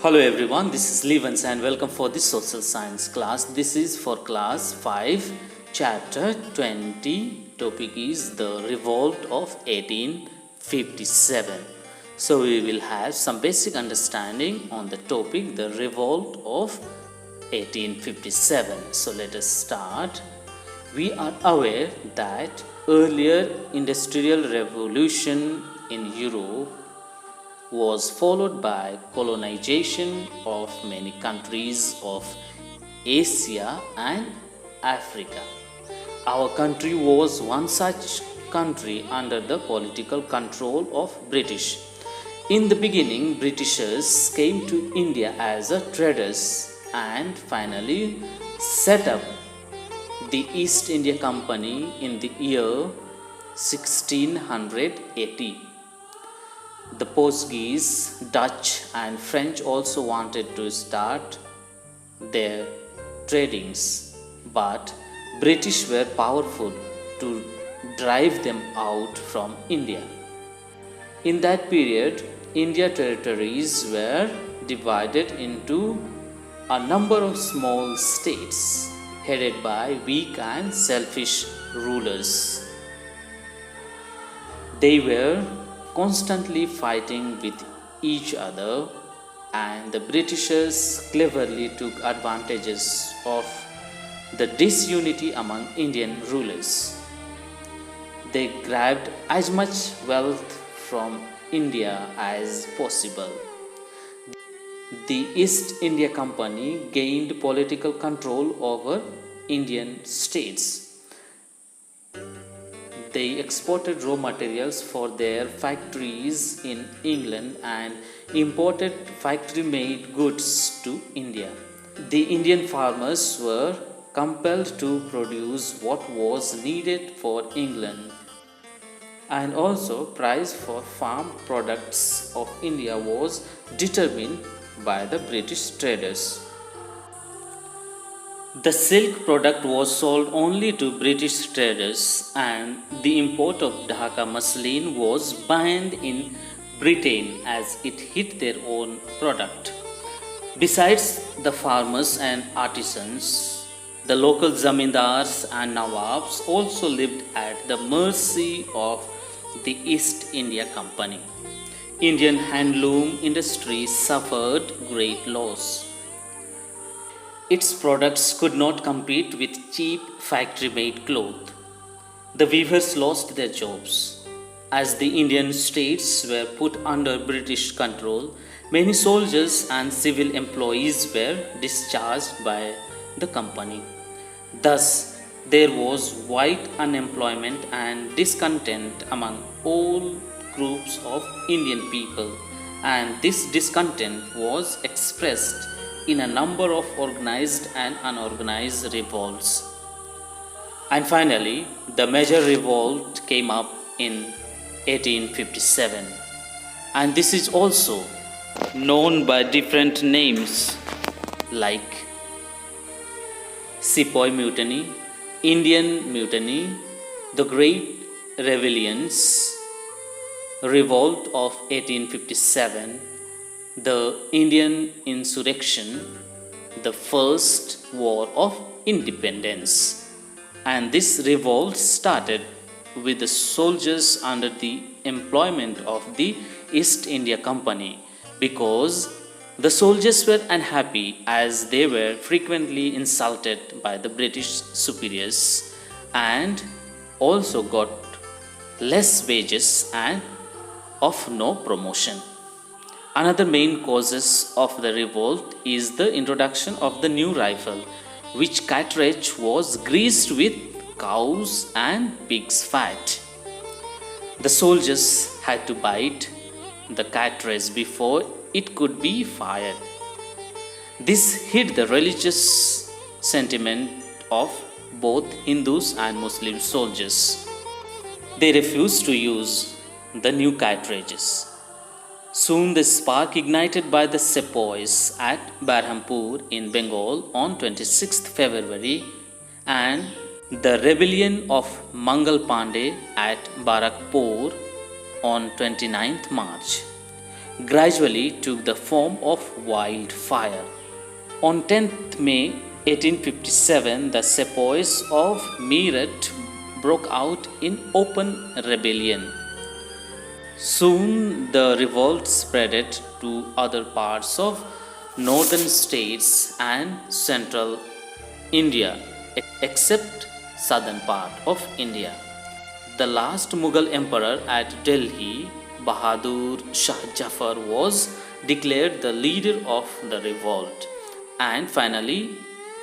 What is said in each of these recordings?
Hello everyone, this is Levans and welcome for this social science class. This is for class 5, chapter 20. Topic is the Revolt of 1857. So we will have some basic understanding on the topic, the Revolt of 1857. So let us start. We are aware that earlier industrial revolution in Europe was followed by colonization of many countries of Asia and Africa. Our country was one such country under the political control of British. In the beginning, Britishers came to India as traders and finally set up the East India Company in the year 1680. The Portuguese, Dutch and French also wanted to start their tradings, but British were powerful to drive them out from India. In that period, India territories were divided into a number of small states headed by weak and selfish rulers. They were constantly fighting with each other, and the Britishers cleverly took advantages of the disunity among Indian rulers. They grabbed as much wealth from India as possible. The East India Company gained political control over Indian states. They exported raw materials for their factories in England and imported factory-made goods to India. The Indian farmers were compelled to produce what was needed for England, and also price for farm products of India was determined by the British traders. The silk product was sold only to British traders, and the import of Dhaka muslin was banned in Britain as it hit their own product. Besides the farmers and artisans, the local zamindars and nawabs also lived at the mercy of the East India Company. Indian handloom industry suffered great loss. Its products could not compete with cheap factory-made cloth. The weavers lost their jobs. As the Indian states were put under British control, many soldiers and civil employees were discharged by the company. Thus, there was wide unemployment and discontent among all groups of Indian people, and this discontent was expressed in a number of organized and unorganized revolts. And finally, the major revolt came up in 1857, and this is also known by different names like Sepoy Mutiny, Indian Mutiny, the Great Rebellions, Revolt of 1857, the Indian Insurrection, the First War of Independence. And this revolt started with the soldiers under the employment of the East India Company, because the soldiers were unhappy as they were frequently insulted by the British superiors and also got less wages and of no promotion. Another main causes of the revolt is the introduction of the new rifle, which cartridge was greased with cows and pigs' fat. The soldiers had to bite the cartridge before it could be fired. This hid the religious sentiment of both Hindus and Muslim soldiers. They refused to use the new cartridges. Soon the spark ignited by the sepoys at Berhampur in Bengal on 26th February and the rebellion of Mangal Pandey at Barakpur on 29th March. gradually took the form of wildfire. On 10th May 1857, the sepoys of Meerut broke out in open rebellion. Soon the revolt spread to other parts of northern states and central India, except southern part of India. The last Mughal emperor at Delhi, Bahadur Shah Jafar, was declared the leader of the revolt. And finally,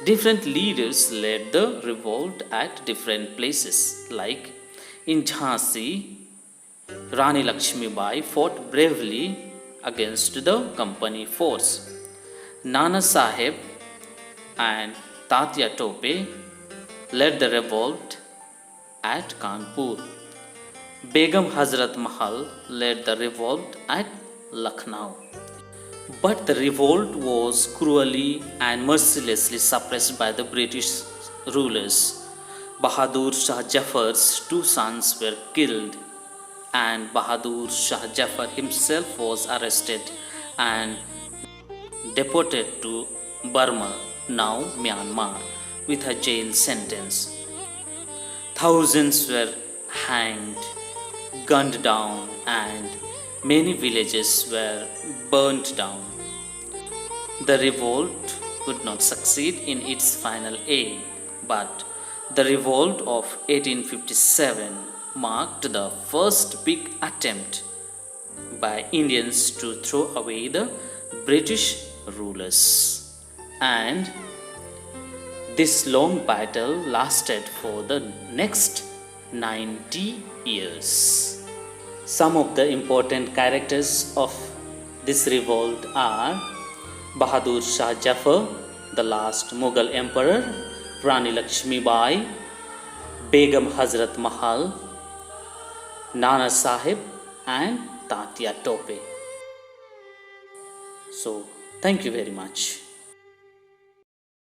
different leaders led the revolt at different places. Like in Jhansi, Rani Lakshmi Bai fought bravely against the company force. Nana Sahib and Tatya Tope led the revolt at Kanpur. Begum Hazrat Mahal led the revolt at Lucknow. But the revolt was cruelly and mercilessly suppressed by the British rulers. Bahadur Shah Jafar's two sons were killed, and Bahadur Shah Jafar himself was arrested and deported to Burma, now Myanmar, with a jail sentence. Thousands were hanged, gunned down, and many villages were burnt down. The revolt could not succeed in its final aim, but the revolt of 1857 marked the first big attempt by Indians to throw away the British rulers. And this long battle lasted for the next 90 years. Some of the important characters of this revolt are Bahadur Shah Jafar, the last Mughal emperor, Rani Lakshmi Bai, Begum Hazrat Mahal, Nana Sahib, and Tatya Tope. So, thank you very much.